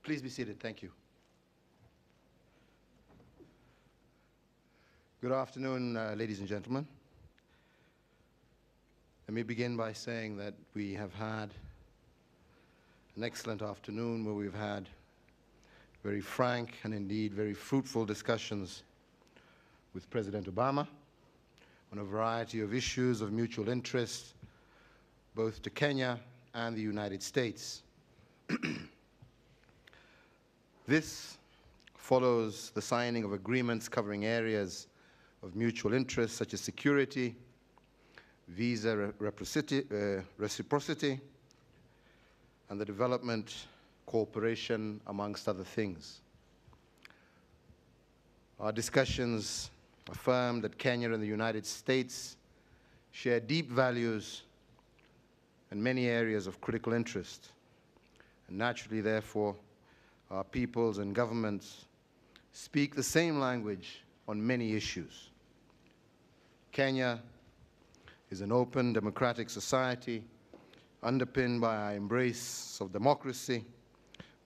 Please be seated. Thank you. Good afternoon, ladies and gentlemen. Let me begin by saying that we have had an excellent afternoon where we've had very frank and indeed very fruitful discussions with President Obama on a variety of issues of mutual interest, both to Kenya and the United States. This follows the signing of agreements covering areas of mutual interest such as security, visa reciprocity, and the development cooperation, amongst other things. Our discussions affirm that Kenya and the United States share deep values and many areas of critical interest. And naturally, therefore, our peoples and governments speak the same language on many issues. Kenya is an open, democratic society underpinned by our embrace of democracy.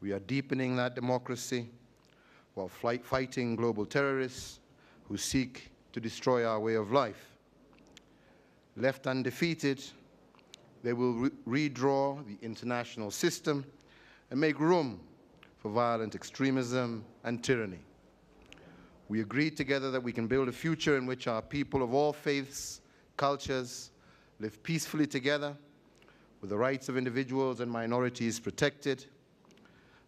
We are deepening that democracy while fighting global terrorists who seek to destroy our way of life. Left undefeated, they will redraw the international system and make room for violent extremism and tyranny. We agreed together that we can build a future in which our people of all faiths, cultures, live peacefully together, with the rights of individuals and minorities protected,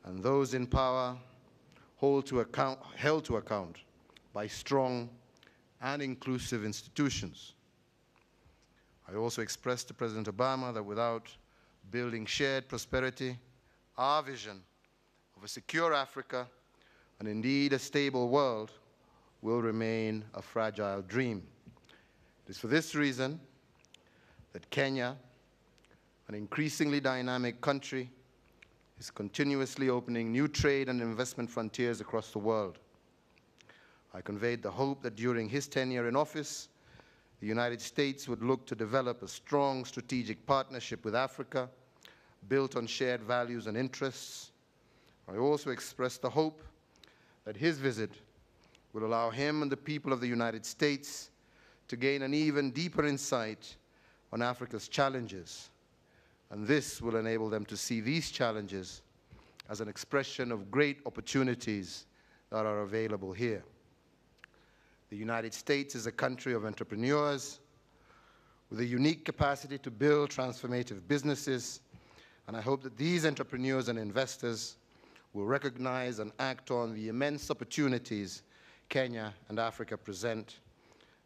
and those in power held to account by strong and inclusive institutions. I also expressed to President Obama that without building shared prosperity, our vision of a secure Africa, and indeed a stable world, will remain a fragile dream. It is for this reason that Kenya, an increasingly dynamic country, is continuously opening new trade and investment frontiers across the world. I conveyed the hope that during his tenure in office, the United States would look to develop a strong strategic partnership with Africa, built on shared values and interests. I also expressed the hope that his visit will allow him and the people of the United States to gain an even deeper insight on Africa's challenges. And this will enable them to see these challenges as an expression of great opportunities that are available here. The United States is a country of entrepreneurs with a unique capacity to build transformative businesses, and I hope that these entrepreneurs and investors will recognize and act on the immense opportunities Kenya and Africa present.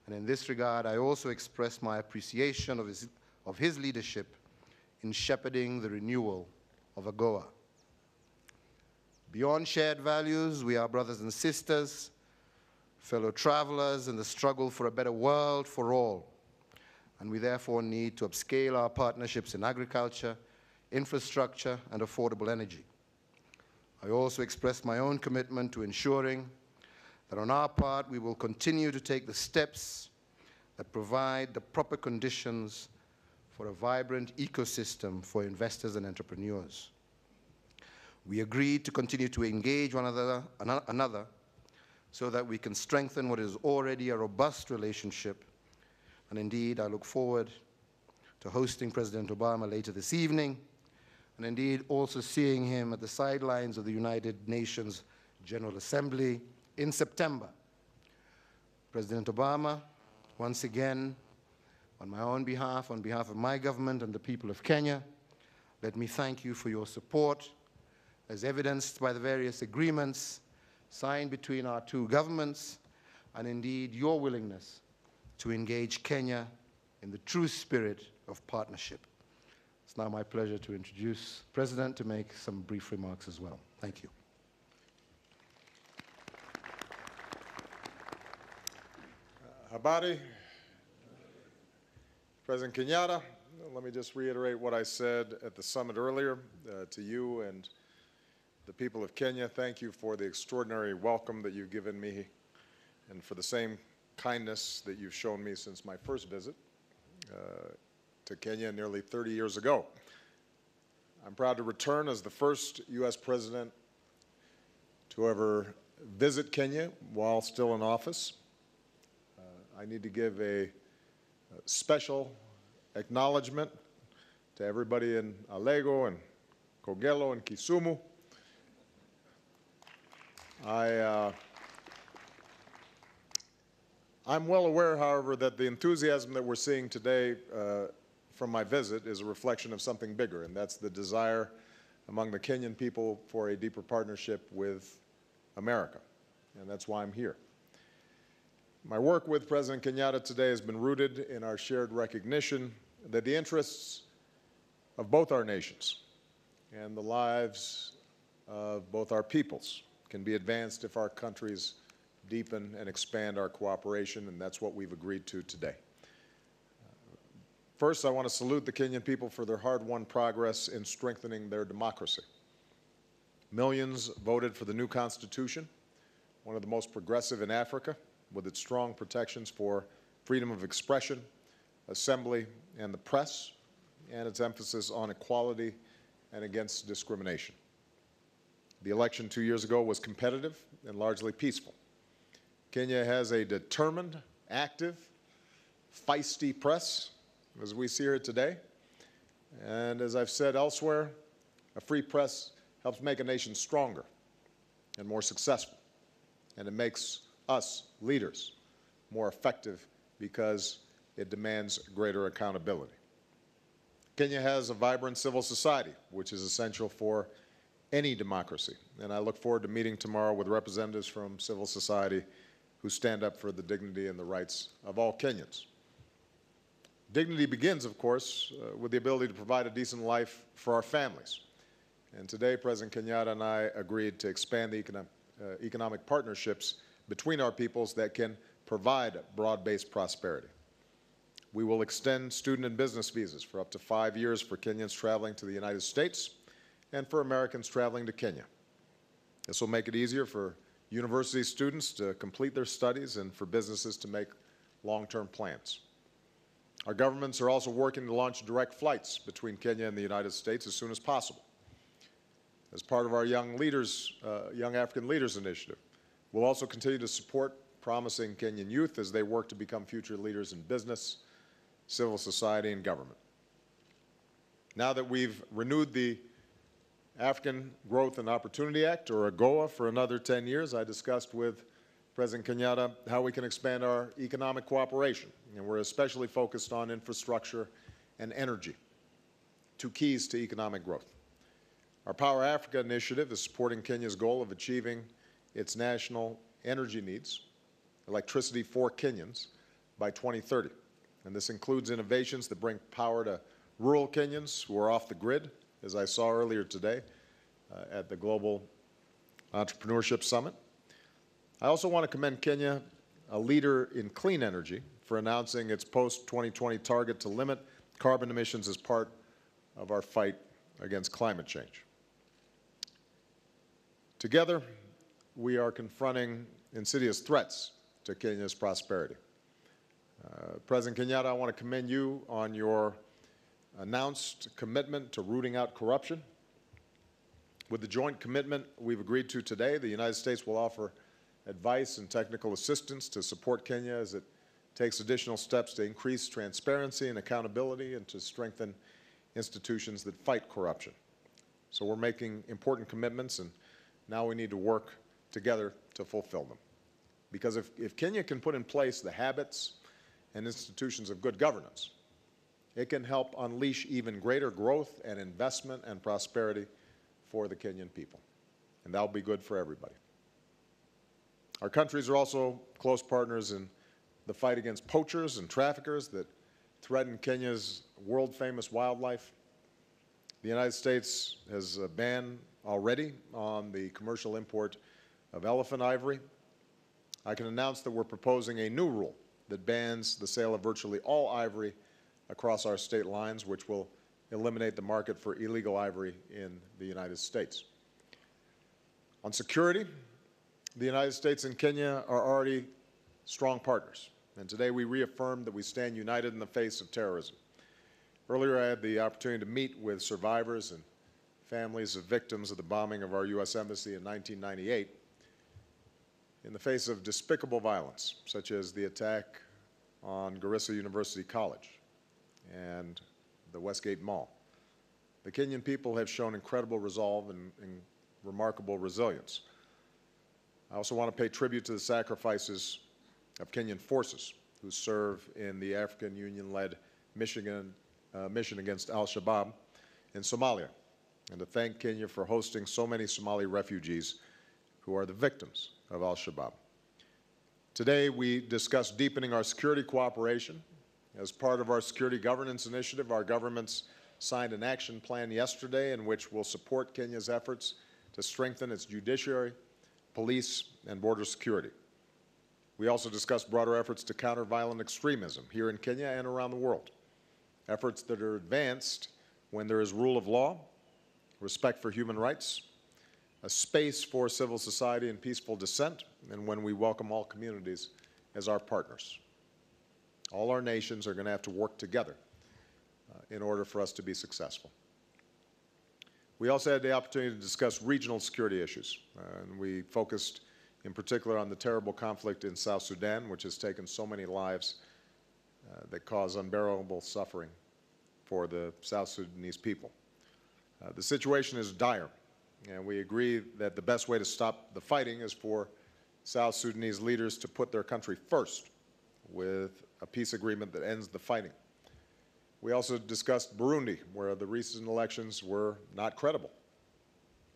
And in this regard, I also express my appreciation of his leadership in shepherding the renewal of AGOA. Beyond shared values, we are brothers and sisters, fellow travelers in the struggle for a better world for all. And we therefore need to upscale our partnerships in agriculture, infrastructure, and affordable energy. I also express my own commitment to ensuring that on our part, we will continue to take the steps that provide the proper conditions for a vibrant ecosystem for investors and entrepreneurs. We agreed to continue to engage one another so that we can strengthen what is already a robust relationship. And indeed, I look forward to hosting President Obama later this evening, and indeed also seeing him at the sidelines of the United Nations General Assembly in September. President Obama, once again, on my own behalf, on behalf of my government and the people of Kenya, let me thank you for your support, as evidenced by the various agreements signed between our two governments, and indeed your willingness to engage Kenya in the true spirit of partnership. It's now my pleasure to introduce the President to make some brief remarks as well. Thank you. Habari, President Kenyatta, let me just reiterate what I said at the summit earlier to you and the people of Kenya. Thank you for the extraordinary welcome that you've given me and for the same kindness that you've shown me since my first visit to Kenya nearly 30 years ago. I'm proud to return as the first U.S. president to ever visit Kenya while still in office. I need to give a special acknowledgement to everybody in Alego and Kogelo and Kisumu. I'm well aware, however, that the enthusiasm that we're seeing today from my visit is a reflection of something bigger, and that's the desire among the Kenyan people for a deeper partnership with America, and that's why I'm here. My work with President Kenyatta today has been rooted in our shared recognition that the interests of both our nations and the lives of both our peoples can be advanced if our countries deepen and expand our cooperation, and that's what we've agreed to today. First, I want to salute the Kenyan people for their hard-won progress in strengthening their democracy. Millions voted for the new Constitution, one of the most progressive in Africa, with its strong protections for freedom of expression, assembly, and the press, and its emphasis on equality and against discrimination. The election 2 years ago was competitive and largely peaceful. Kenya has a determined, active, feisty press, as we see here today. And as I've said elsewhere, a free press helps make a nation stronger and more successful. And it makes us, leaders, more effective because it demands greater accountability. Kenya has a vibrant civil society, which is essential for any democracy. And I look forward to meeting tomorrow with representatives from civil society who stand up for the dignity and the rights of all Kenyans. Dignity begins, of course, with the ability to provide a decent life for our families. And today, President Kenyatta and I agreed to expand the economic partnerships between our peoples that can provide broad-based prosperity. We will extend student and business visas for up to 5 years for Kenyans traveling to the United States and for Americans traveling to Kenya. This will make it easier for university students to complete their studies and for businesses to make long-term plans. Our governments are also working to launch direct flights between Kenya and the United States as soon as possible. As part of our Young African Leaders Initiative, we'll also continue to support promising Kenyan youth as they work to become future leaders in business, civil society, and government. Now that we've renewed the African Growth and Opportunity Act, or AGOA, for another 10 years, I discussed with President Kenyatta how we can expand our economic cooperation, and we're especially focused on infrastructure and energy, two keys to economic growth. Our Power Africa initiative is supporting Kenya's goal of achieving its national energy needs, electricity for Kenyans, by 2030. And this includes innovations that bring power to rural Kenyans who are off the grid, as I saw earlier today at the Global Entrepreneurship Summit. I also want to commend Kenya, a leader in clean energy, for announcing its post-2020 target to limit carbon emissions as part of our fight against climate change. Together, we are confronting insidious threats to Kenya's prosperity. President Kenyatta, I want to commend you on your announced commitment to rooting out corruption. With the joint commitment we've agreed to today, the United States will offer advice and technical assistance to support Kenya as it takes additional steps to increase transparency and accountability and to strengthen institutions that fight corruption. So we're making important commitments, and now we need to work together to fulfill them. Because if Kenya can put in place the habits and institutions of good governance, it can help unleash even greater growth and investment and prosperity for the Kenyan people. And that'll be good for everybody. Our countries are also close partners in the fight against poachers and traffickers that threaten Kenya's world-famous wildlife. The United States has a ban already on the commercial import of elephant ivory. I can announce that we're proposing a new rule that bans the sale of virtually all ivory across our state lines, which will eliminate the market for illegal ivory in the United States. On security, the United States and Kenya are already strong partners, and today we reaffirmed that we stand united in the face of terrorism. Earlier, I had the opportunity to meet with survivors and families of victims of the bombing of our U.S. Embassy in 1998, in the face of despicable violence, such as the attack on Garissa University College and the Westgate Mall. The Kenyan people have shown incredible resolve and remarkable resilience. I also want to pay tribute to the sacrifices of Kenyan forces who serve in the African Union-led mission against al-Shabaab in Somalia, and to thank Kenya for hosting so many Somali refugees who are the victims of al-Shabaab. Today, we discuss deepening our security cooperation. As part of our security governance initiative, our governments signed an action plan yesterday in which we'll support Kenya's efforts to strengthen its judiciary, police, and border security. We also discussed broader efforts to counter violent extremism here in Kenya and around the world, efforts that are advanced when there is rule of law, respect for human rights, a space for civil society and peaceful dissent, and when we welcome all communities as our partners. All our nations are going to have to work together in order for us to be successful. We also had the opportunity to discuss regional security issues, and we focused in particular on the terrible conflict in South Sudan, which has taken so many lives that cause unbearable suffering for the South Sudanese people. The situation is dire, and we agree that the best way to stop the fighting is for South Sudanese leaders to put their country first with a peace agreement that ends the fighting. We also discussed Burundi, where the recent elections were not credible.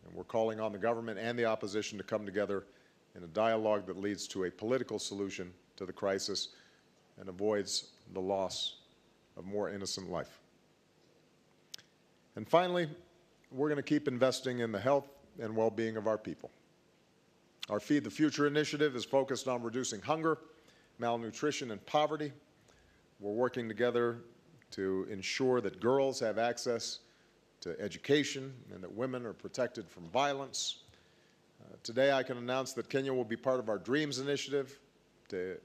And we're calling on the government and the opposition to come together in a dialogue that leads to a political solution to the crisis and avoids the loss of more innocent life. And finally, we're going to keep investing in the health and well-being of our people. Our Feed the Future initiative is focused on reducing hunger, malnutrition, and poverty. We're working together to ensure that girls have access to education and that women are protected from violence. Today I can announce that Kenya will be part of our DREAMS initiative to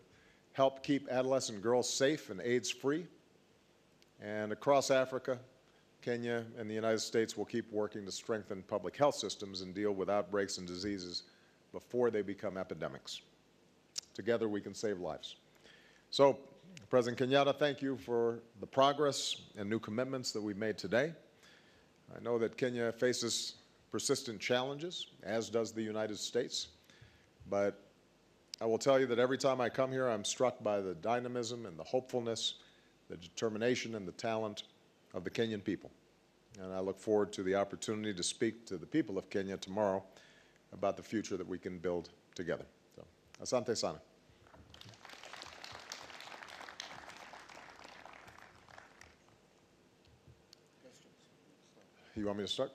help keep adolescent girls safe and AIDS-free. And across Africa, Kenya and the United States will keep working to strengthen public health systems and deal with outbreaks and diseases before they become epidemics. Together we can save lives. So, President Kenyatta, thank you for the progress and new commitments that we've made today. I know that Kenya faces persistent challenges, as does the United States, but I will tell you that every time I come here, I'm struck by the dynamism and the hopefulness, the determination and the talent of the Kenyan people. And I look forward to the opportunity to speak to the people of Kenya tomorrow about the future that we can build together. So, asante sana. You want me to start?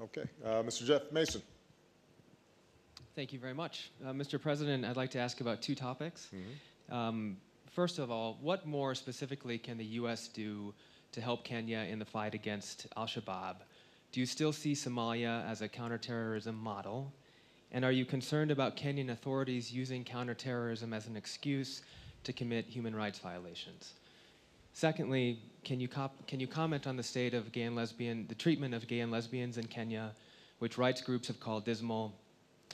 Okay. Mr. Jeff Mason. Thank you very much. Mr. President, I'd like to ask about two topics. First of all, what more specifically can the U.S. do to help Kenya in the fight against al-Shabaab? Do you still see Somalia as a counterterrorism model? And are you concerned about Kenyan authorities using counterterrorism as an excuse to commit human rights violations? Secondly, can you comment on the state of the treatment of gay and lesbians in Kenya, which rights groups have called dismal,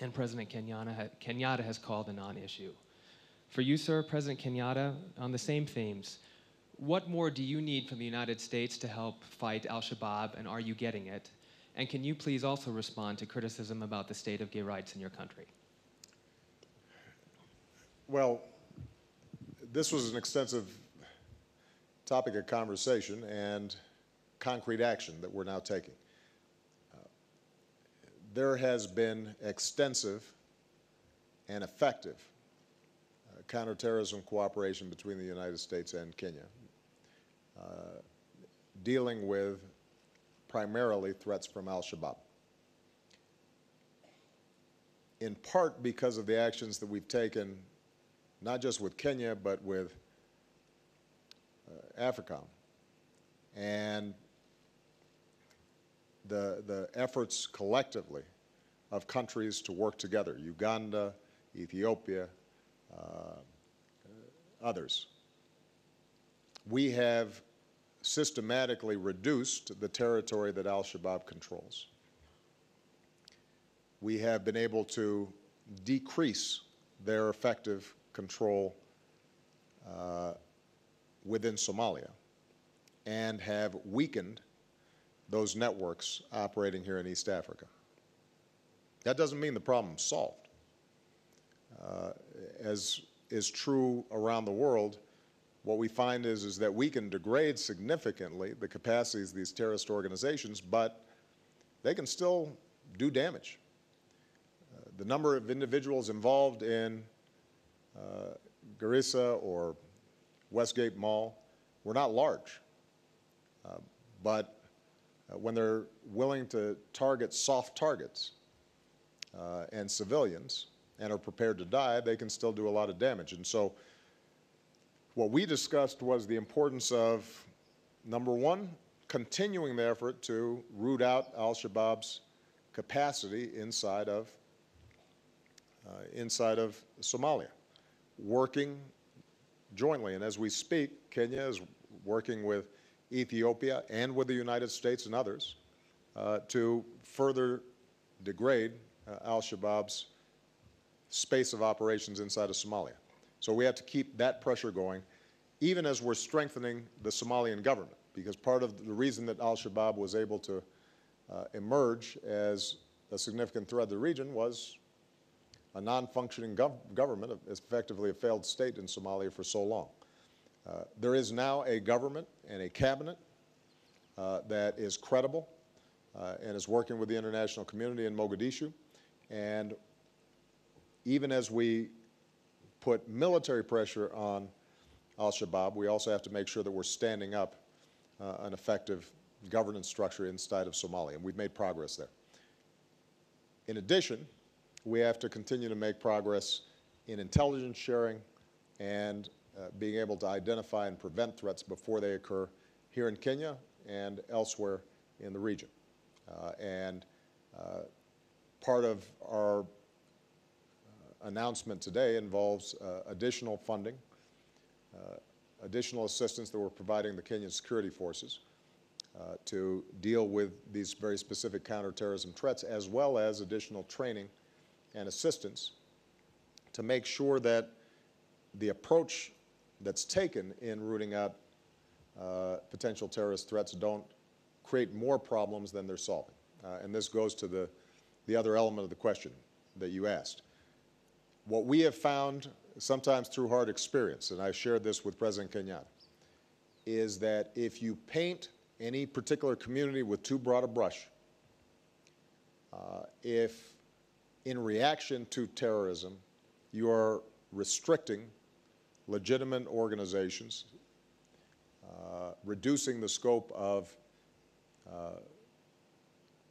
and President Kenyatta has called a non-issue? For you, sir, President Kenyatta, on the same themes, what more do you need from the United States to help fight al-Shabaab, and are you getting it? And can you please also respond to criticism about the state of gay rights in your country? Well, this was an extensive topic of conversation and concrete action that we're now taking. There has been extensive and effective counterterrorism cooperation between the United States and Kenya, dealing with primarily threats from al-Shabaab. In part because of the actions that we've taken, not just with Kenya, but with AFRICOM, and the efforts collectively of countries to work together, Uganda, Ethiopia, others. We have systematically reduced the territory that al-Shabaab controls. We have been able to decrease their effective control within Somalia and have weakened those networks operating here in East Africa. That doesn't mean the problem's solved. As is true around the world, what we find is that we can degrade significantly the capacities of these terrorist organizations, but they can still do damage. The number of individuals involved in Garissa or Westgate Mall were not large, but when they're willing to target soft targets and civilians and are prepared to die, they can still do a lot of damage. And so what we discussed was the importance of, number one, continuing the effort to root out al-Shabaab's capacity inside of Somalia, working jointly. And as we speak, Kenya is working with Ethiopia and with the United States and others to further degrade al-Shabaab's space of operations inside of Somalia. So we have to keep that pressure going, even as we're strengthening the Somalian government, because part of the reason that al-Shabaab was able to emerge as a significant threat to the region was a non-functioning government, effectively a failed state in Somalia for so long. There is now a government and a cabinet that is credible and is working with the international community in Mogadishu. And even as we put military pressure on al-Shabaab, we also have to make sure that we're standing up an effective governance structure inside of Somalia, and we've made progress there. In addition, we have to continue to make progress in intelligence sharing and being able to identify and prevent threats before they occur here in Kenya and elsewhere in the region. Part of our announcement today involves additional funding, additional assistance that we're providing the Kenyan security forces to deal with these very specific counterterrorism threats, as well as additional training and assistance to make sure that the approach that's taken in rooting out potential terrorist threats don't create more problems than they're solving. And this goes to the other element of the question that you asked. What we have found, sometimes through hard experience, and I shared this with President Kenyatta, is that if you paint any particular community with too broad a brush, if in reaction to terrorism you are restricting legitimate organizations, reducing the scope of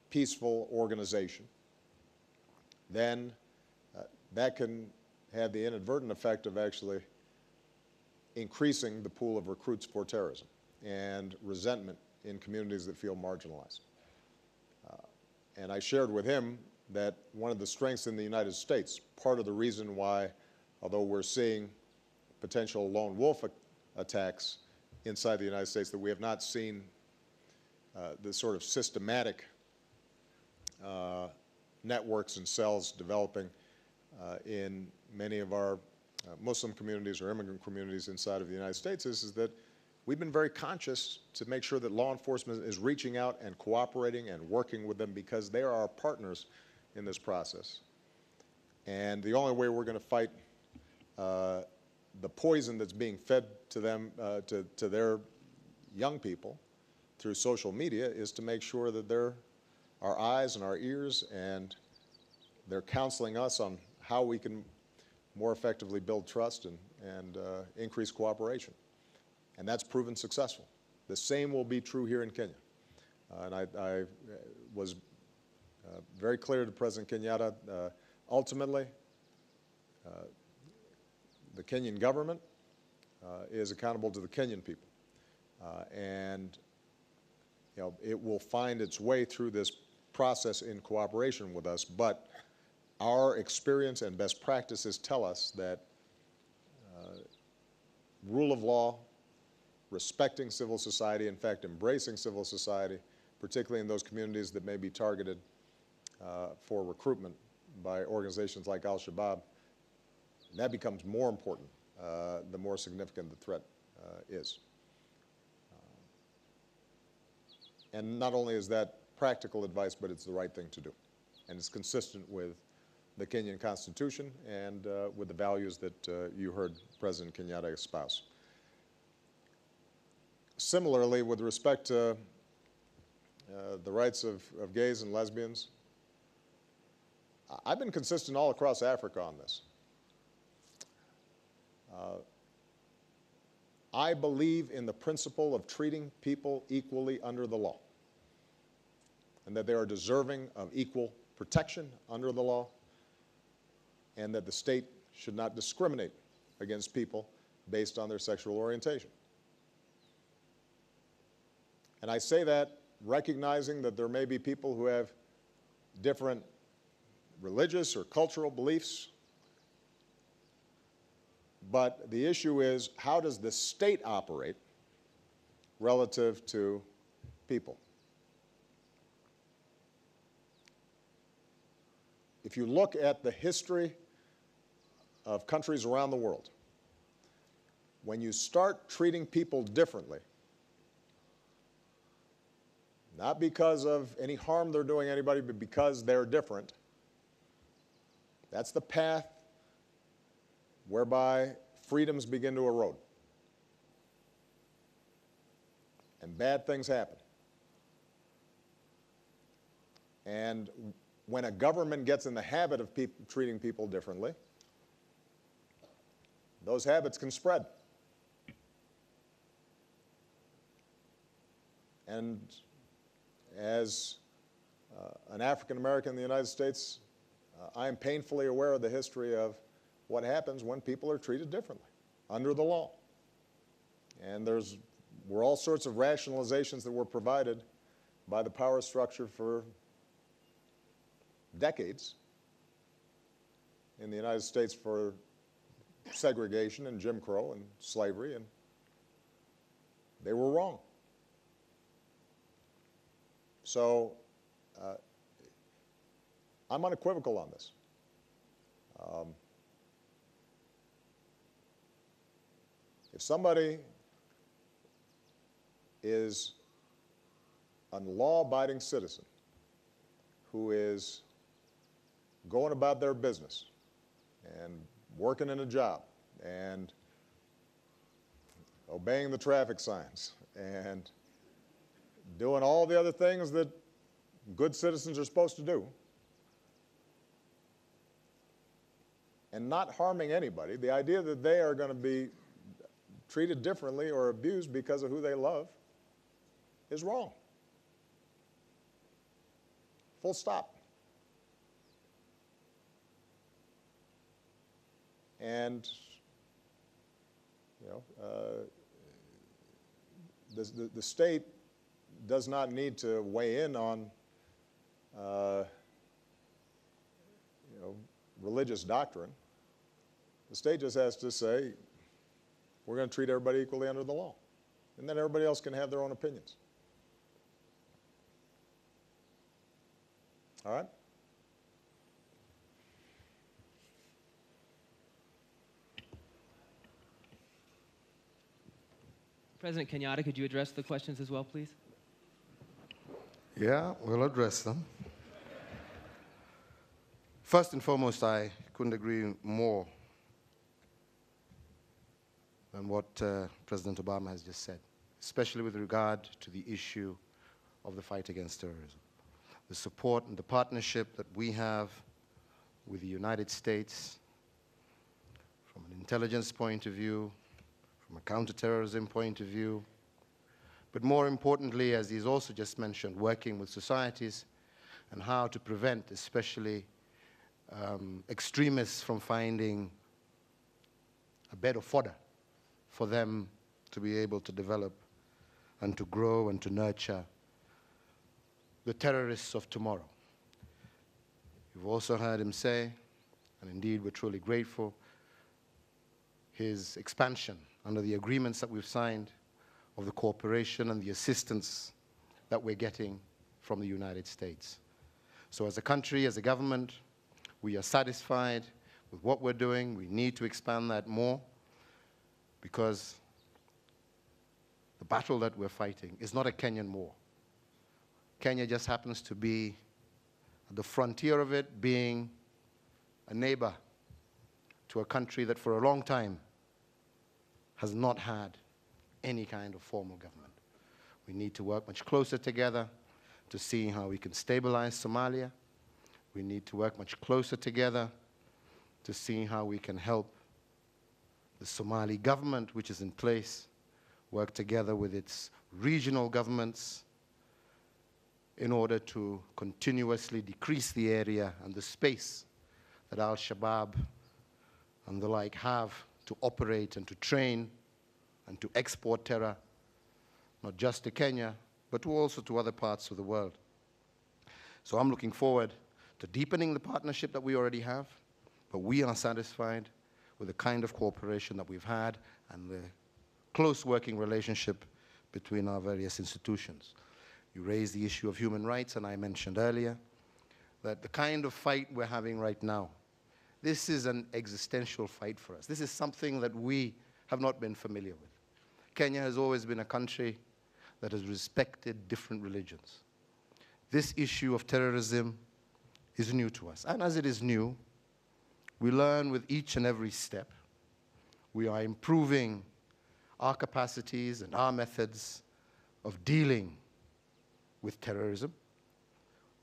peaceful organization, then that can have the inadvertent effect of actually increasing the pool of recruits for terrorism and resentment in communities that feel marginalized. And I shared with him that one of the strengths in the United States, part of the reason why, although we're seeing potential lone wolf attacks inside the United States, that we have not seen the sort of systematic networks and cells developing in many of our Muslim communities or immigrant communities inside of the United States is that we've been very conscious to make sure that law enforcement is reaching out and cooperating and working with them, because they are our partners in this process. And the only way we're going to fight the poison that's being fed to them, to their young people through social media, is to make sure that they're our eyes and our ears, and they're counseling us on how we can more effectively build trust and increase cooperation. And that's proven successful. The same will be true here in Kenya. And I was very clear to President Kenyatta, ultimately, the Kenyan government is accountable to the Kenyan people. And you know, it will find its way through this process in cooperation with us, but our experience and best practices tell us that rule of law, respecting civil society, in fact, embracing civil society, particularly in those communities that may be targeted for recruitment by organizations like al-Shabaab, And that becomes more important the more significant the threat is. And not only is that practical advice, but it's the right thing to do. And it's consistent with the Kenyan Constitution and with the values that you heard President Kenyatta espouse. Similarly, with respect to the rights of gays and lesbians, I've been consistent all across Africa on this. I believe in the principle of treating people equally under the law, and that they are deserving of equal protection under the law, and that the state should not discriminate against people based on their sexual orientation. And I say that recognizing that there may be people who have different religious or cultural beliefs, but the issue is, how does the state operate relative to people? If you look at the history of countries around the world, when you start treating people differently, not because of any harm they're doing anybody, but because they're different, that's the path whereby freedoms begin to erode. And bad things happen. And when a government gets in the habit of treating people differently, those habits can spread. And as an African American in the United States, I am painfully aware of the history of what happens when people are treated differently under the law. And were all sorts of rationalizations that were provided by the power structure for decades in the United States for segregation and Jim Crow and slavery, and they were wrong. So I'm unequivocal on this. If somebody is a law-abiding citizen who is going about their business and working in a job and obeying the traffic signs and doing all the other things that good citizens are supposed to do, and not harming anybody, the idea that they are going to be treated differently or abused because of who they love is wrong. Full stop. And, you know, the state does not need to weigh in on, you know, religious doctrine. The state just has to say, we're going to treat everybody equally under the law. And then everybody else can have their own opinions. All right? President Kenyatta, could you address the questions as well, please? Yeah, we'll address them. First and foremost, I couldn't agree more than what President Obama has just said, especially with regard to the issue of the fight against terrorism. The support and the partnership that we have with the United States from an intelligence point of view, from a counterterrorism point of view, but more importantly, as he's also just mentioned, working with societies and how to prevent, especially extremists from finding a bed of fodder for them to be able to develop and to grow and to nurture the terrorists of tomorrow. You've also heard him say, and indeed we're truly grateful, his expansion under the agreements that we've signed of the cooperation and the assistance that we're getting from the United States. So as a country, as a government, we are satisfied with what we're doing. We need to expand that more because the battle that we're fighting is not a Kenyan war. Kenya just happens to be at the frontier of it, being a neighbor to a country that for a long time has not had any kind of formal government. We need to work much closer together to see how we can stabilize Somalia. We need to work much closer together to see how we can help the Somali government, which is in place, work together with its regional governments in order to continuously decrease the area and the space that Al-Shabaab and the like have to operate and to train and to export terror, not just to Kenya, but also to other parts of the world. So I'm looking forward to deepening the partnership that we already have, but we are satisfied with the kind of cooperation that we've had and the close working relationship between our various institutions. You raised the issue of human rights, and I mentioned earlier that the kind of fight we're having right now, this is an existential fight for us. This is something that we have not been familiar with. Kenya has always been a country that has respected different religions. This issue of terrorism is new to us. And as it is new, we learn with each and every step. We are improving our capacities and our methods of dealing with terrorism.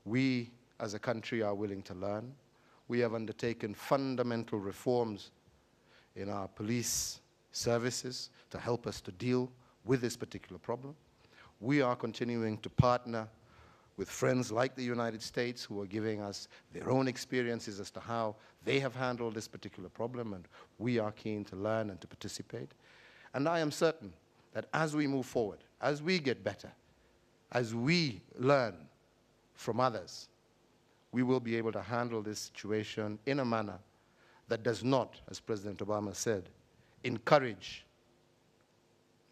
We, as a country, are willing to learn. We have undertaken fundamental reforms in our police services to help us to deal with this particular problem. We are continuing to partner with friends like the United States who are giving us their own experiences as to how they have handled this particular problem, and we are keen to learn and to participate. And I am certain that as we move forward, as we get better, as we learn from others, we will be able to handle this situation in a manner that does not, as President Obama said, encourage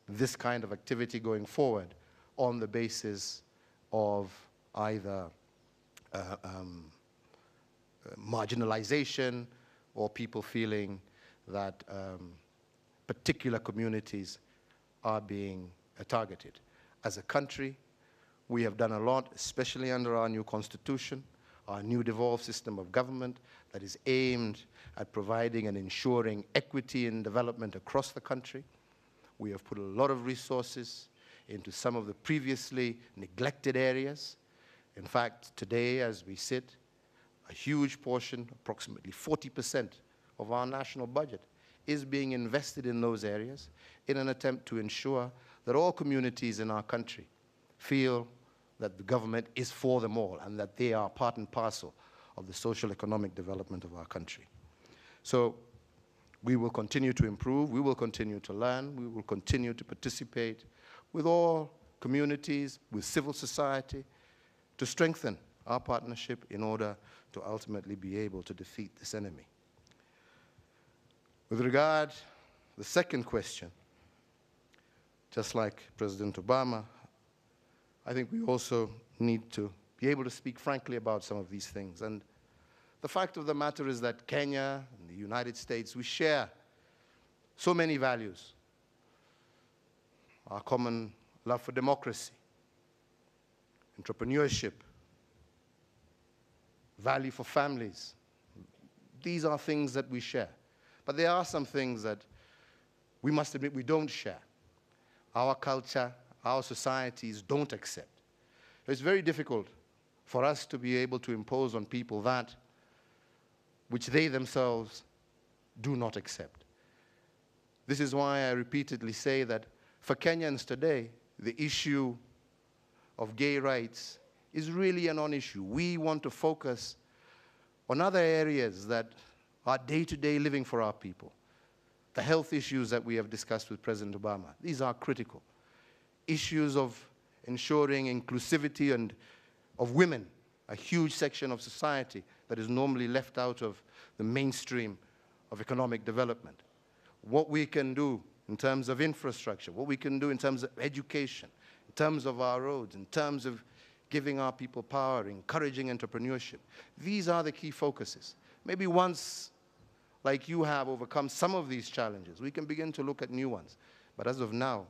this kind of activity going forward on the basis of either marginalization or people feeling that particular communities are being targeted. As a country, we have done a lot, especially under our new constitution, our new devolved system of government that is aimed at providing and ensuring equity and development across the country. We have put a lot of resources into some of the previously neglected areas. In fact, today, as we sit, a huge portion, approximately 40% of our national budget, is being invested in those areas in an attempt to ensure that all communities in our country feel that the government is for them all and that they are part and parcel of the social economic development of our country. So we will continue to improve, we will continue to learn, we will continue to participate with all communities, with civil society, to strengthen our partnership in order to ultimately be able to defeat this enemy. With regard to the second question, just like President Obama, I think we also need to be able to speak frankly about some of these things. And the fact of the matter is that Kenya and the United States, we share so many values. Our common love for democracy, entrepreneurship, value for families. These are things that we share. But there are some things that we must admit we don't share. Our culture, our societies don't accept. It's very difficult for us to be able to impose on people that which they themselves do not accept. This is why I repeatedly say that for Kenyans today, the issue of gay rights is really a non-issue. We want to focus on other areas that are day-to-day living for our people. The health issues that we have discussed with President Obama, these are critical. Issues of ensuring inclusivity and of women, a huge section of society that is normally left out of the mainstream of economic development. What we can do in terms of infrastructure, what we can do in terms of education, in terms of our roads, in terms of giving our people power, encouraging entrepreneurship. These are the key focuses. Maybe once like you have, overcome some of these challenges, we can begin to look at new ones. But as of now,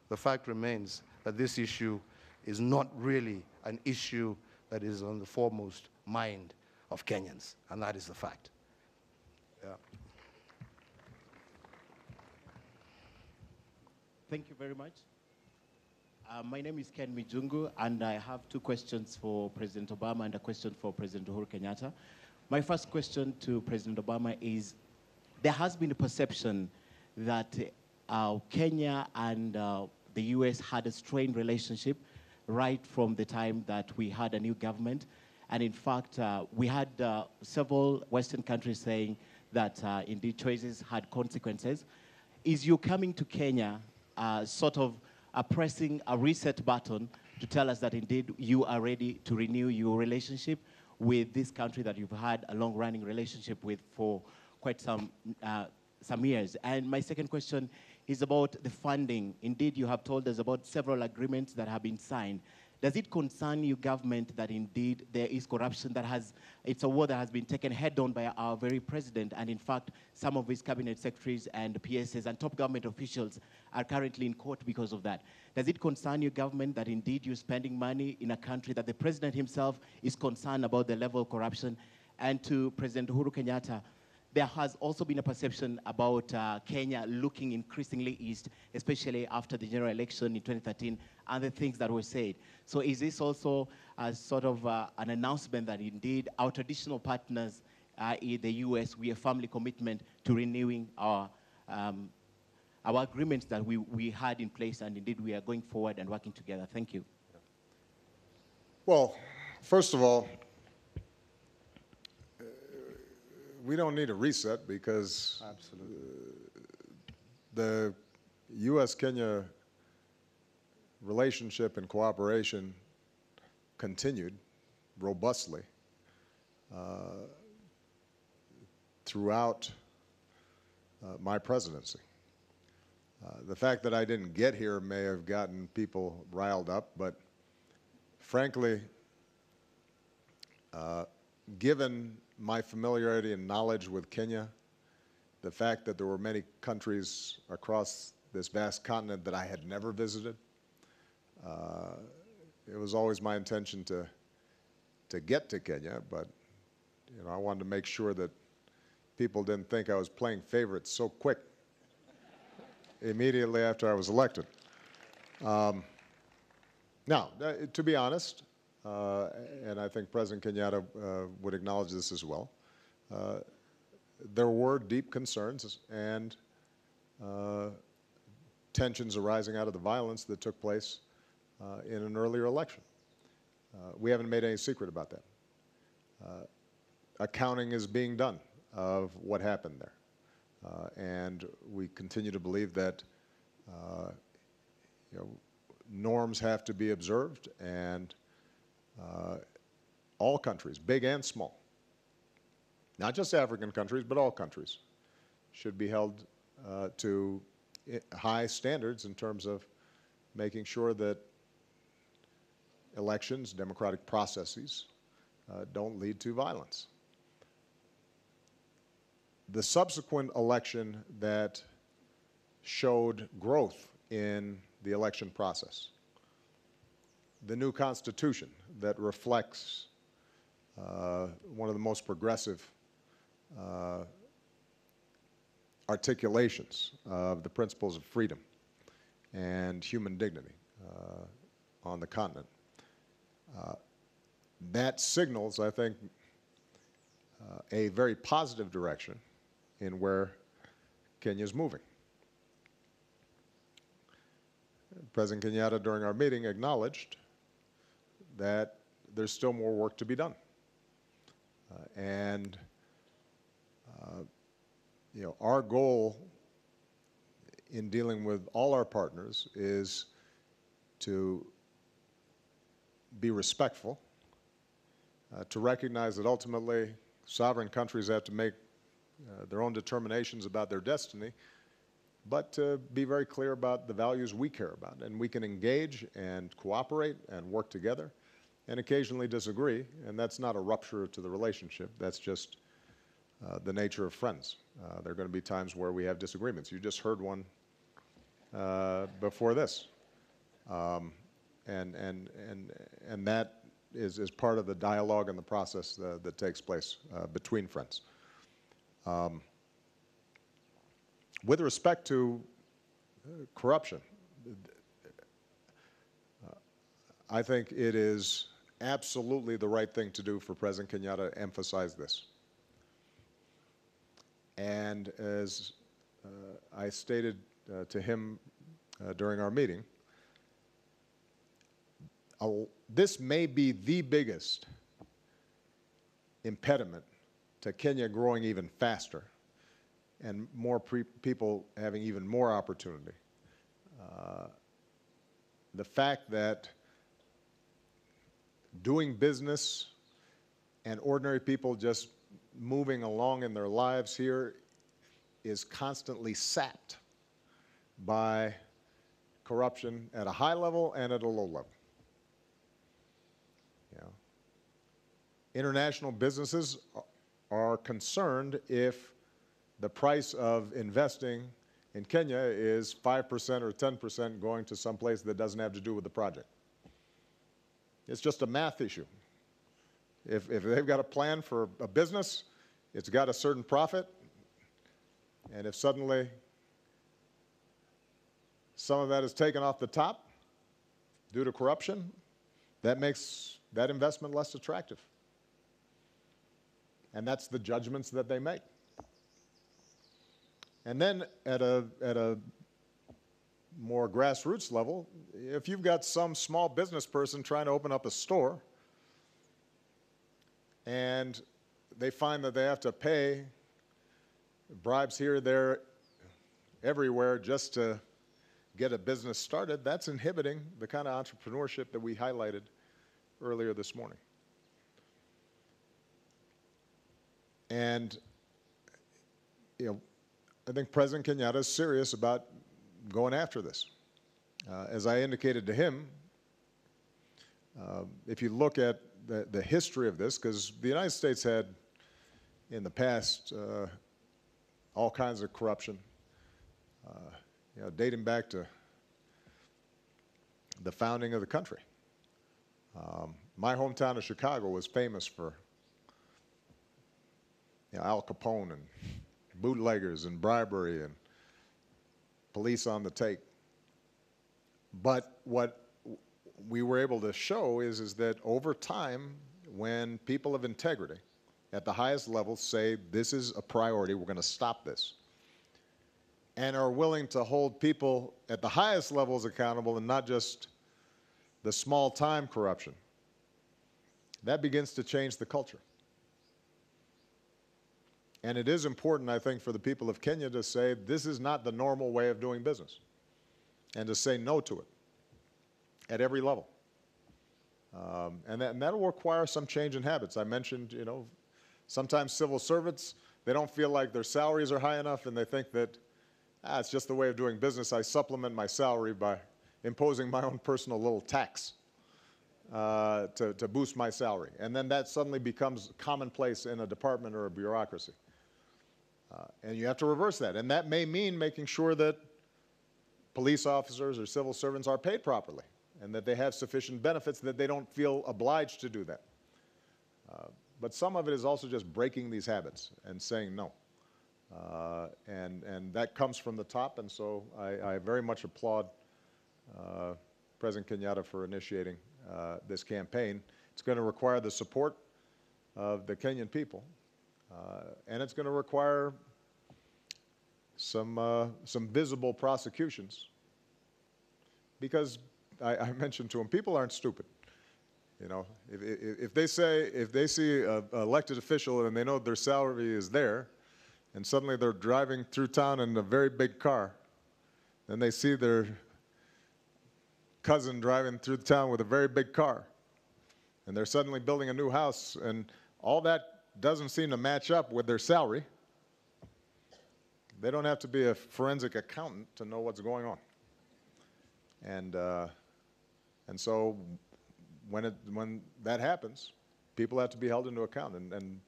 the fact remains that this issue is not really an issue that is on the foremost mind of Kenyans, and that is the fact. Yeah. Thank you very much. My name is Ken Mijungu, and I have two questions for President Obama and a question for President Uhuru Kenyatta. My first question to President Obama is, there has been a perception that Kenya and the US had a strained relationship right from the time that we had a new government. And in fact, we had several Western countries saying that indeed choices had consequences. Is you coming to Kenya sort of pressing a reset button to tell us that indeed you are ready to renew your relationship with this country that you've had a long-running relationship with for quite some years? And my second question is about the funding. Indeed, you have told us about several agreements that have been signed. Does it concern you, government, that indeed there is corruption that it's a war that has been taken head on by our very president, and in fact, some of his cabinet secretaries and PSs and top government officials are currently in court because of that? Does it concern you, government, that indeed you're spending money in a country that the president himself is concerned about the level of corruption? And to President Uhuru Kenyatta, there has also been a perception about Kenya looking increasingly east, especially after the general election in 2013 and the things that were said. So is this also a sort of an announcement that indeed our traditional partners, i.e. the US, we have family commitment to renewing our agreements that we had in place, and indeed we are going forward and working together? Thank you. Well, first of all, we don't need a reset because the U.S.-Kenya relationship and cooperation continued robustly throughout my presidency. The fact that I didn't get here may have gotten people riled up, but frankly, given my familiarity and knowledge with Kenya, the fact that there were many countries across this vast continent that I had never visited, it was always my intention to get to Kenya, but I wanted to make sure that people didn't think I was playing favorites so quick immediately after I was elected. Now, to be honest, and I think President Kenyatta would acknowledge this as well, there were deep concerns and tensions arising out of the violence that took place in an earlier election. We haven't made any secret about that. Accounting is being done of what happened there. And we continue to believe that norms have to be observed, and all countries, big and small, not just African countries, but all countries, should be held to high standards in terms of making sure that elections, democratic processes, don't lead to violence. The subsequent election that showed growth in the election process, the new constitution that reflects one of the most progressive articulations of the principles of freedom and human dignity on the continent. That signals, I think, a very positive direction in where Kenya is moving. President Kenyatta, during our meeting, acknowledged that there's still more work to be done. Our goal in dealing with all our partners is to be respectful, to recognize that ultimately sovereign countries have to make their own determinations about their destiny, but to be very clear about the values we care about. And we can engage and cooperate and work together and occasionally disagree, and that's not a rupture to the relationship. That's just the nature of friends. There are going to be times where we have disagreements. You just heard one before this. And that is part of the dialogue and the process that takes place between friends. With respect to corruption, I think it is absolutely the right thing to do for President Kenyatta to emphasize this. And as I stated to him during our meeting, this may be the biggest impediment to Kenya growing even faster and more people having even more opportunity. The fact that doing business and ordinary people just moving along in their lives here is constantly sapped by corruption at a high level and at a low level. You know, international businesses are concerned if the price of investing in Kenya is 5% or 10% going to some place that doesn't have to do with the project. It's just a math issue. If they've got a plan for a business, it's got a certain profit, and if suddenly some of that is taken off the top due to corruption, that makes that investment less attractive. And that's the judgments that they make. And then at a more grassroots level, if you've got some small business person trying to open up a store and they find that they have to pay bribes here, there, everywhere just to get a business started, that's inhibiting the kind of entrepreneurship that we highlighted earlier this morning. And, you know, I think President Kenyatta is serious about going after this. As I indicated to him, if you look at the history of this, because the United States had in the past all kinds of corruption, you know, dating back to the founding of the country. My hometown of Chicago was famous for, you know, Al Capone and bootleggers and bribery and police on the take. But what we were able to show is that over time, when people of integrity at the highest levels say this is a priority, we're going to stop this, and are willing to hold people at the highest levels accountable and not just the small-time corruption, that begins to change the culture. And it is important, I think, for the people of Kenya to say this is not the normal way of doing business, and to say no to it at every level. And that'll require some change in habits. I mentioned, you know, sometimes civil servants, they don't feel like their salaries are high enough, and they think that, it's just the way of doing business. I supplement my salary by imposing my own personal little tax to boost my salary. And then that suddenly becomes commonplace in a department or a bureaucracy. And you have to reverse that. And that may mean making sure that police officers or civil servants are paid properly and that they have sufficient benefits, that they don't feel obliged to do that. But some of it is also just breaking these habits and saying no. And that comes from the top, and so I very much applaud President Kenyatta for initiating this campaign. It's going to require the support of the Kenyan people, and it's going to require some visible prosecutions, because I mentioned to him, people aren't stupid. You know, if they see an elected official and they know their salary is there, and suddenly they're driving through town in a very big car, then they see their cousin driving through town with a very big car, and they're suddenly building a new house, and all that doesn't seem to match up with their salary. They don't have to be a forensic accountant to know what's going on. And so when that happens, people have to be held into account. And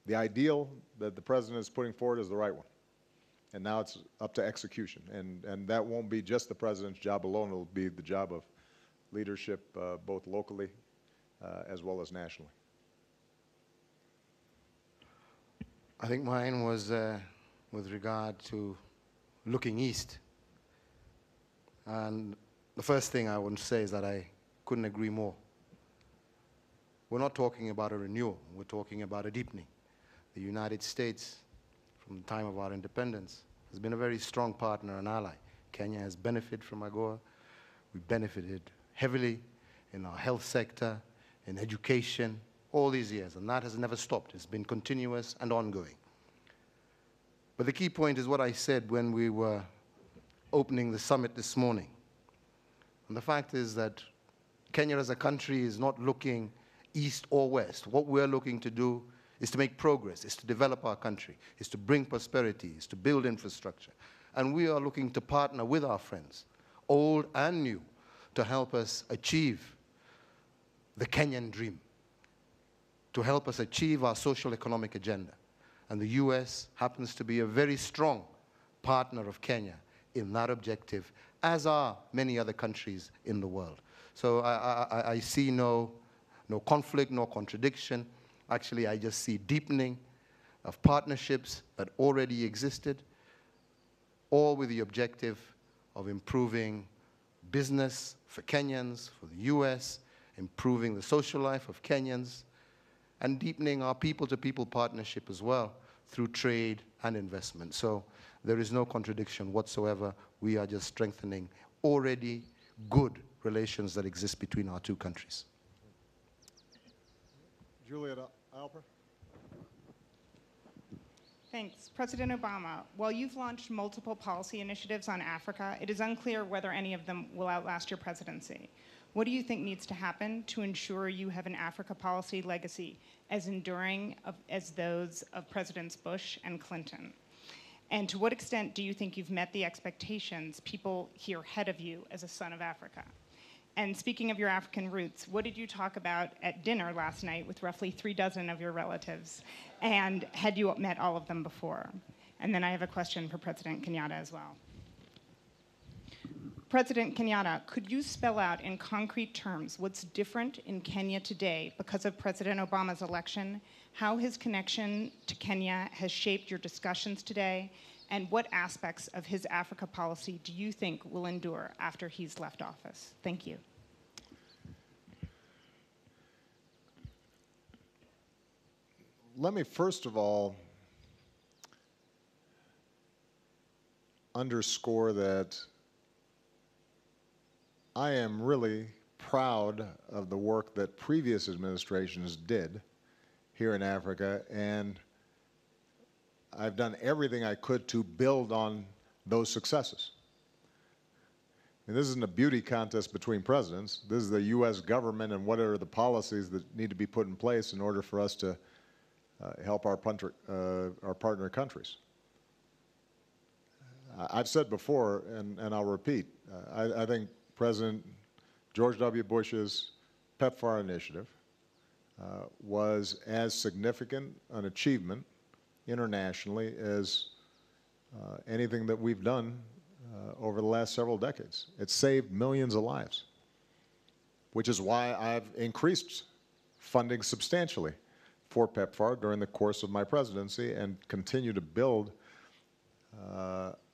The ideal that the President is putting forward is the right one. And now it's up to execution. And that won't be just the President's job alone. It will be the job of leadership both locally as well as nationally. I think mine was with regard to looking east. And the first thing I would say is that I couldn't agree more. We're not talking about a renewal. We're talking about a deepening. The United States, from the time of our independence, has been a very strong partner and ally. Kenya has benefited from AGOA. We benefited heavily in our health sector, in education, all these years, and that has never stopped. It's been continuous and ongoing. But the key point is what I said when we were opening the summit this morning. And the fact is that Kenya as a country is not looking east or west. What we're looking to do is to make progress, is to develop our country, is to bring prosperity, is to build infrastructure. And we are looking to partner with our friends, old and new, to help us achieve the Kenyan dream, to help us achieve our social economic agenda. And the US happens to be a very strong partner of Kenya in that objective, as are many other countries in the world. So I see no conflict, no contradiction. Actually, I just see deepening of partnerships that already existed, all with the objective of improving business for Kenyans, for the US, improving the social life of Kenyans, and deepening our people-to-people partnership as well through trade and investment. So there is no contradiction whatsoever. We are just strengthening already good relations that exist between our two countries. Juliet Alper. Thanks. President Obama, while you've launched multiple policy initiatives on Africa, it is unclear whether any of them will outlast your presidency. What do you think needs to happen to ensure you have an Africa policy legacy as enduring as those of Presidents Bush and Clinton? And to what extent do you think you've met the expectations people here ahead of you as a son of Africa? And speaking of your African roots, what did you talk about at dinner last night with roughly 36 of your relatives? And had you met all of them before? And then I have a question for President Kenyatta as well. President Kenyatta, could you spell out in concrete terms what's different in Kenya today because of President Obama's election, how his connection to Kenya has shaped your discussions today, and what aspects of his Africa policy do you think will endure after he's left office? Thank you. Let me first of all underscore that I am really proud of the work that previous administrations did here in Africa, and I've done everything I could to build on those successes. And this isn't a beauty contest between presidents. This is the U.S. government and what are the policies that need to be put in place in order for us to help our partner countries. I've said before, and I'll repeat, I think President George W. Bush's PEPFAR initiative was as significant an achievement internationally as anything that we've done over the last several decades. It saved millions of lives, which is why I've increased funding substantially for PEPFAR during the course of my presidency and continue to build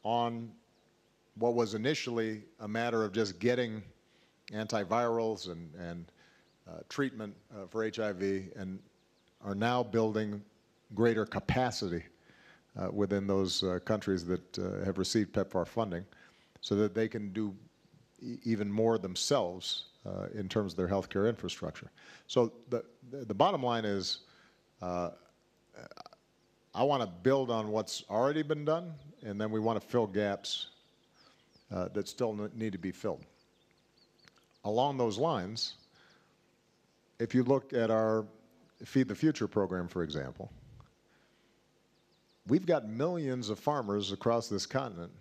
on what was initially a matter of just getting antivirals and treatment for HIV, and are now building greater capacity within those countries that have received PEPFAR funding so that they can do even more themselves in terms of their healthcare infrastructure. So the bottom line is I want to build on what's already been done, and then we want to fill gaps that still need to be filled. Along those lines, if you look at our Feed the Future program, for example, we've got millions of farmers across this continent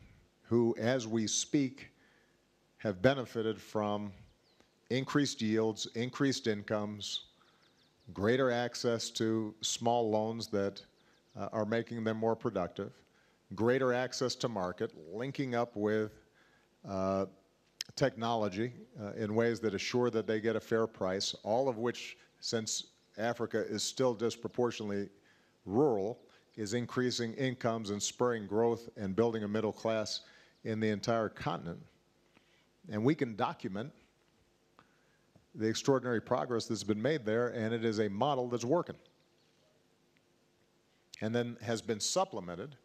who, as we speak, have benefited from increased yields, increased incomes, greater access to small loans that are making them more productive, greater access to market, linking up with technology in ways that assure that they get a fair price, all of which, since Africa is still disproportionately rural, is increasing incomes and spurring growth and building a middle class in the entire continent. And we can document the extraordinary progress that's been made there, and it is a model that's working. And then has been supplemented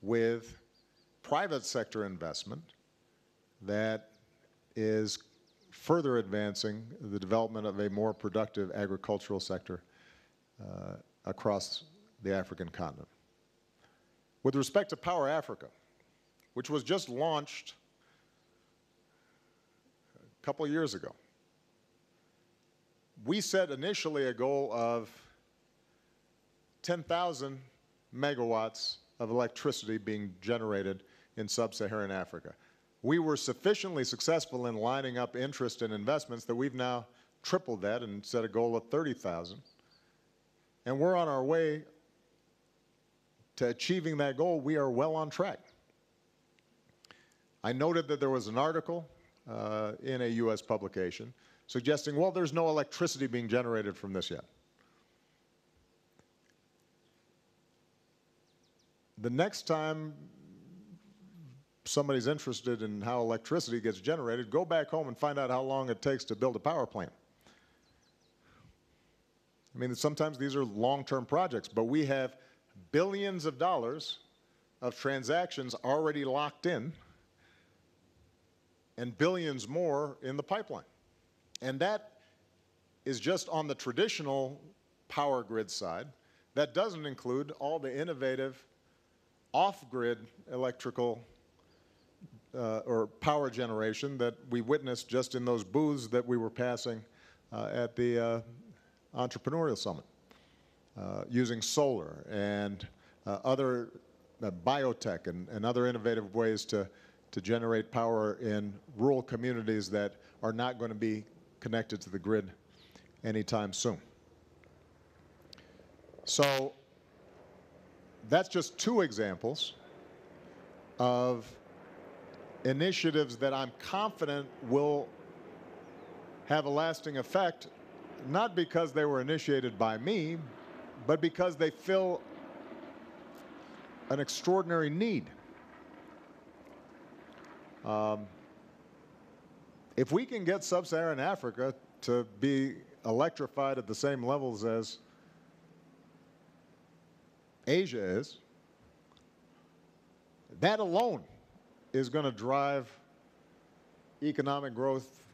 with private sector investment that is further advancing the development of a more productive agricultural sector across the African continent. With respect to Power Africa, which was just launched a couple of years ago, we set initially a goal of 10,000 megawatts of electricity being generated in sub-Saharan Africa. We were sufficiently successful in lining up interest and investments that we've now tripled that and set a goal of 30,000. And we're on our way to achieving that goal. We are well on track. I noted that there was an article in a U.S. publication suggesting, well, there's no electricity being generated from this yet. The next time somebody's interested in how electricity gets generated, go back home and find out how long it takes to build a power plant. I mean, sometimes these are long-term projects, but we have billions of dollars of transactions already locked in and billions more in the pipeline. And that is just on the traditional power grid side. That doesn't include all the innovative off-grid electrical or power generation that we witnessed just in those booths that we were passing at the Entrepreneurial Summit, using solar and other biotech and other innovative ways to generate power in rural communities that are not going to be connected to the grid anytime soon. So that's just two examples of initiatives that I'm confident will have a lasting effect, not because they were initiated by me, but because they fill an extraordinary need. If we can get sub-Saharan Africa to be electrified at the same levels as Asia is, that alone is going to drive economic growth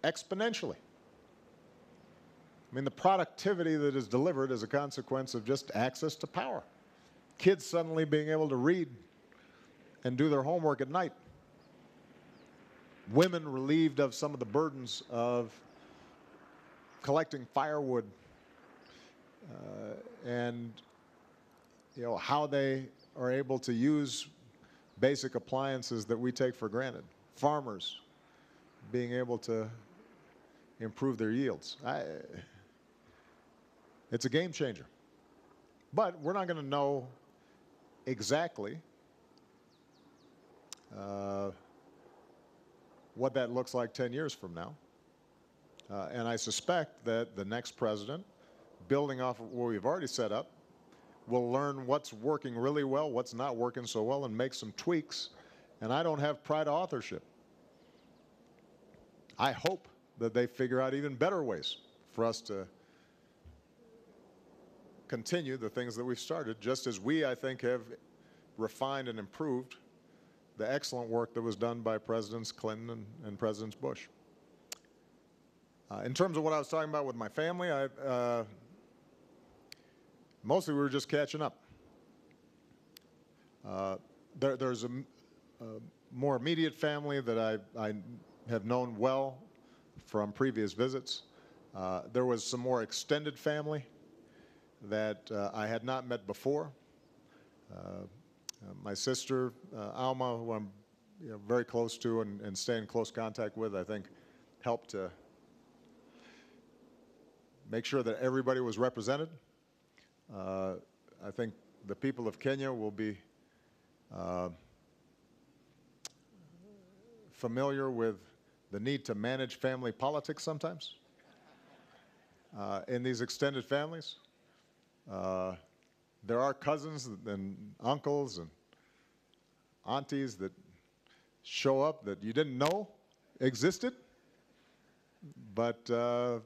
exponentially. I mean, the productivity that is delivered is a consequence of just access to power. Kids suddenly being able to read and do their homework at night. Women relieved of some of the burdens of collecting firewood and how they are able to use basic appliances that we take for granted. Farmers being able to improve their yields. It's a game changer. But we're not going to know exactly what that looks like 10 years from now. And I suspect that the next president, building off of what we've already set up, will learn what's working really well, what's not working so well, and make some tweaks. And I don't have pride of authorship. I hope that they figure out even better ways for us to continue the things that we've started, just as we, I think, have refined and improved the excellent work that was done by Presidents Clinton and Presidents Bush. In terms of what I was talking about with my family, mostly we were just catching up. There's a more immediate family that I have known well from previous visits. There was some more extended family that I had not met before. My sister, Alma, who I'm very close to and stay in close contact with, I think helped to make sure that everybody was represented. I think the people of Kenya will be familiar with the need to manage family politics sometimes in these extended families. There are cousins and uncles and aunties that show up that you didn't know existed, but you're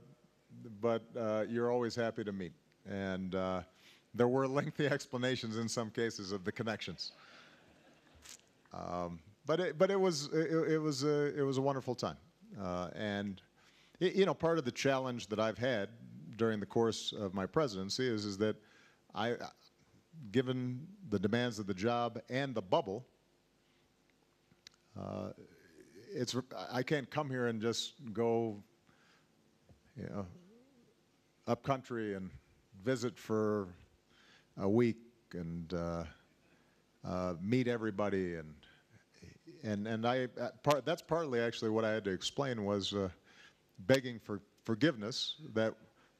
always happy to meet. And there were lengthy explanations in some cases of the connections. But it was a wonderful time. And you know, part of the challenge that I've had during the course of my presidency is that given the demands of the job and the bubble, I can't come here and just go, you know, up country and visit for a week and meet everybody, and that's partly actually what I had to explain was begging for forgiveness that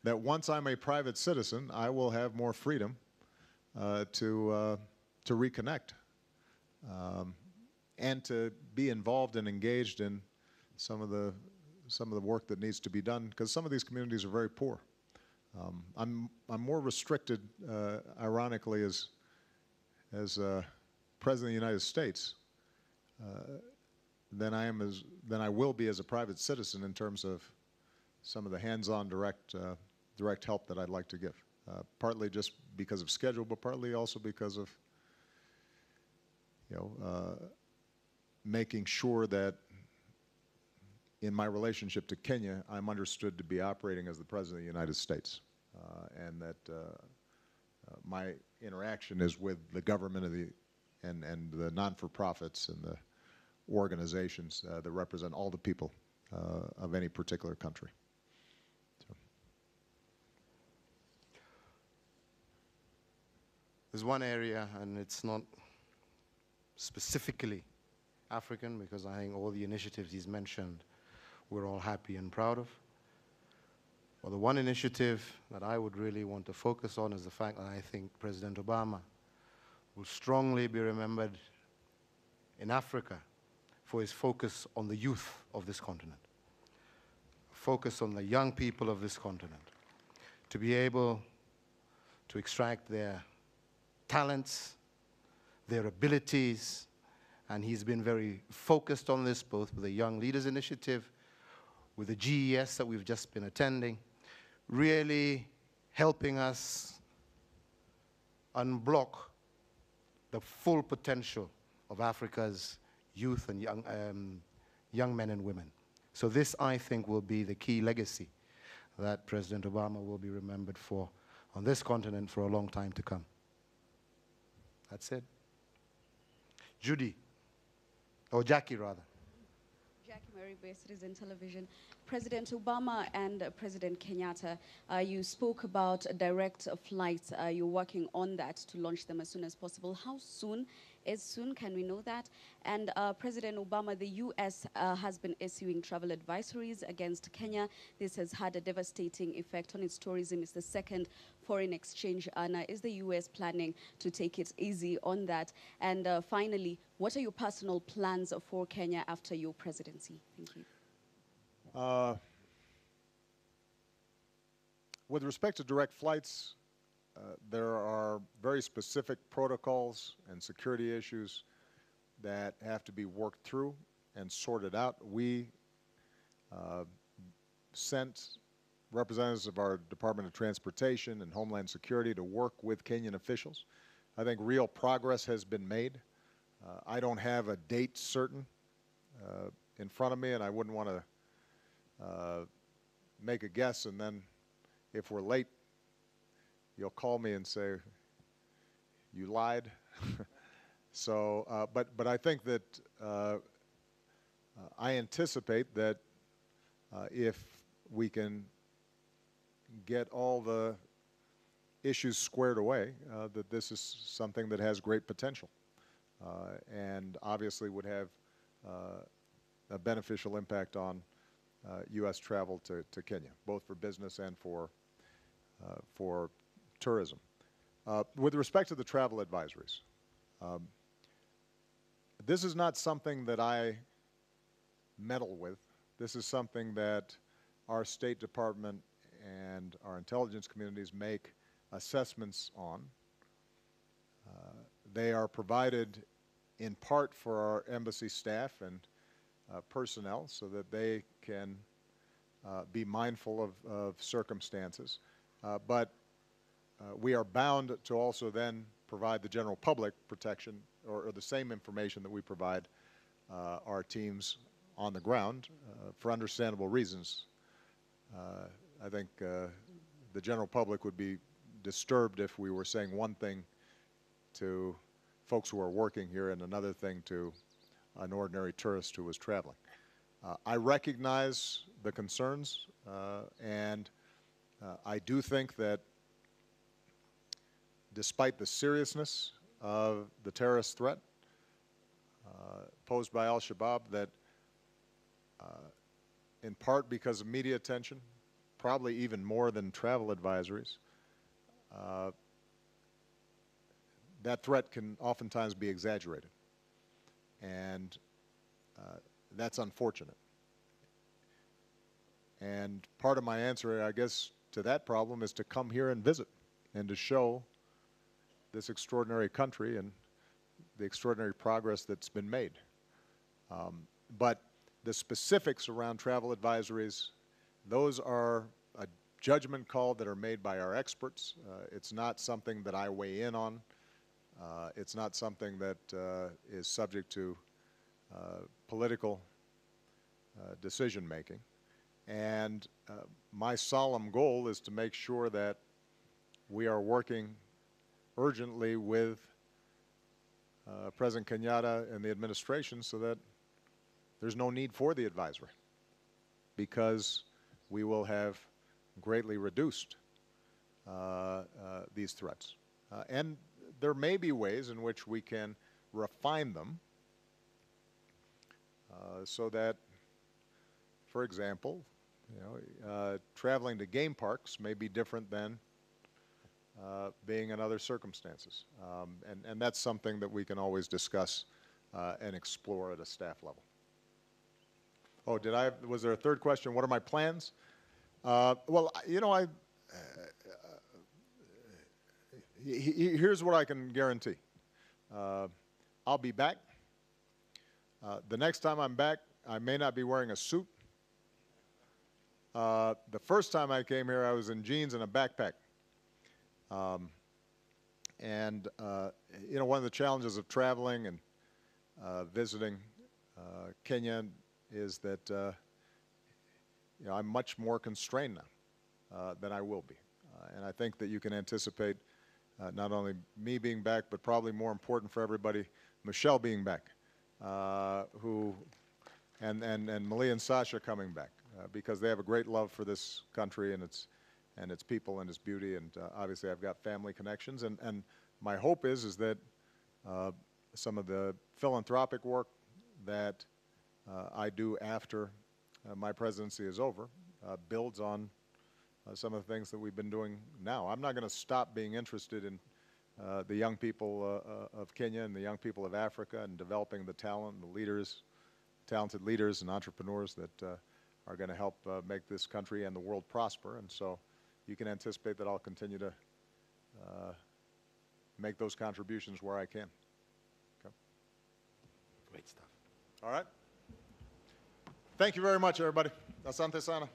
once I'm a private citizen, I will have more freedom to reconnect and to be involved and engaged in some of the work that needs to be done, because some of these communities are very poor. I'm more restricted, ironically, as President of the United States than I will be as a private citizen in terms of some of the hands-on direct help that I'd like to give. Partly just because of schedule, but partly also because of, you know, making sure that in my relationship to Kenya, I'm understood to be operating as the President of the United States, and that my interaction is with the government of and the non-for-profits and the organizations that represent all the people of any particular country. So. There's one area, and it's not specifically African, because I think all the initiatives he's mentioned we're all happy and proud of. Well, the one initiative that I would really want to focus on is the fact that I think President Obama will strongly be remembered in Africa for his focus on the youth of this continent, focus on the young people of this continent, to be able to extract their talents, their abilities, and he's been very focused on this, both with the Young Leaders Initiative, with the GES that we've just been attending, really helping us unblock the full potential of Africa's youth and young men and women. So this, I think, will be the key legacy that President Obama will be remembered for on this continent for a long time to come. That's it. Judy, or Jackie, rather. Jackie Maribe, Citizen Television. President Obama and President Kenyatta, you spoke about direct flights. You're working on that to launch them as soon as possible. How soon? As soon, can we know that? And President Obama, the U.S. Has been issuing travel advisories against Kenya. This has had a devastating effect on its tourism. It's the second foreign exchange earner. Is the U.S. planning to take it easy on that? And finally, what are your personal plans for Kenya after your presidency? Thank you. With respect to direct flights, there are very specific protocols and security issues that have to be worked through and sorted out. We sent representatives of our Department of Transportation and Homeland Security to work with Kenyan officials. I think real progress has been made. I don't have a date certain in front of me, and I wouldn't want to make a guess, and then if we're late, you'll call me and say, you lied. So, but I think that I anticipate that if we can get all the issues squared away, that this is something that has great potential and obviously would have a beneficial impact on U.S. travel to Kenya, both for business and for for tourism. With respect to the travel advisories, this is not something that I meddle with. This is something that our State Department and our intelligence communities make assessments on. They are provided in part for our embassy staff and personnel so that they can be mindful of circumstances. But we are bound to also then provide the general public protection or the same information that we provide our teams on the ground for understandable reasons. I think the general public would be disturbed if we were saying one thing to folks who are working here and another thing to an ordinary tourist who was traveling. I recognize the concerns, and I do think that despite the seriousness of the terrorist threat posed by al-Shabaab, that in part because of media attention, probably even more than travel advisories, that threat can oftentimes be exaggerated. And that's unfortunate. And part of my answer, I guess, to that problem is to come here and visit and to show this extraordinary country and the extraordinary progress that's been made. But the specifics around travel advisories, those are a judgment call that are made by our experts. It's not something that I weigh in on. It's not something that is subject to political decision making. And my solemn goal is to make sure that we are working urgently with President Kenyatta and the administration so that there's no need for the advisory, because we will have greatly reduced these threats. And there may be ways in which we can refine them so that, for example, traveling to game parks may be different than being in other circumstances. And that's something that we can always discuss and explore at a staff level. Oh, was there a third question? What are my plans? Well, here's what I can guarantee. I'll be back. The next time I'm back, I may not be wearing a suit. The first time I came here, I was in jeans and a backpack. One of the challenges of traveling and visiting Kenya is that I'm much more constrained now than I will be. And I think that you can anticipate not only me being back, but probably more important for everybody, Michelle being back, and Malia and Sasha coming back, because they have a great love for this country and its people and its beauty, and obviously I've got family connections. And my hope is that some of the philanthropic work that I do after my presidency is over builds on some of the things that we've been doing now. I'm not going to stop being interested in the young people of Kenya and the young people of Africa and developing the talent and the leaders, talented leaders and entrepreneurs that are going to help make this country and the world prosper. And so you can anticipate that I'll continue to make those contributions where I can. Okay. Great stuff. All right. Thank you very much, everybody. Asante sana.